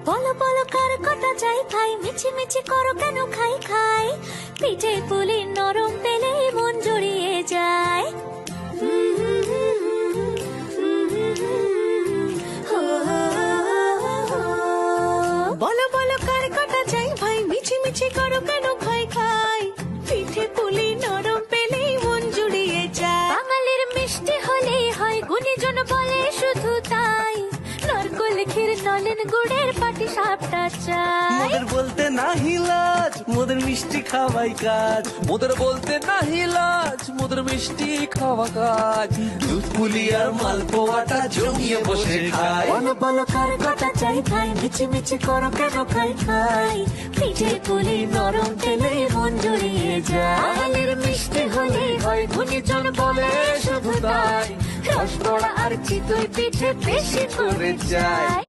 বলো বলো কার কটা চাই ভাই, মিছি মিছি করো কেন খাই খাই, পিঠে পুলি নরম পেলে মন জড়িয়ে যায়। বলো বলো কার কটা চাই ভাই, মিছি মিছি করো কেন খাই খাই, পিঠে পুলি নরম পেলেই মন জুড়িয়ে যায়। বাঙালির মিষ্টি হলেই হয়, গুণীজন বলে শুধু তাই, নারকোল ক্ষীর নলেন গুড়ের পাটি সাপটা চাই। মোদের বলতে নাহি লাজ, মোদের মিষ্টি খাওয়াই কাজ। মোদের বলতে নাহি লাজ, মোদের মিষ্টি খাওয়া কাজ। দুধ পুলি আর মালপোয়াটা জমিয়ে বসে খায়। বলো বলো কার কটা চাই ভাই, মিছি মিছি করো কেন খাই খাই, পিঠে পুলি নরম পেলেই মন জড়িয়ে যায়। বাঙালির মিষ্টি হলেই হয়, গুণীজন বলে শুধু তাই, রসগোড়া আর চিতই পিঠে বেশি করে যায়।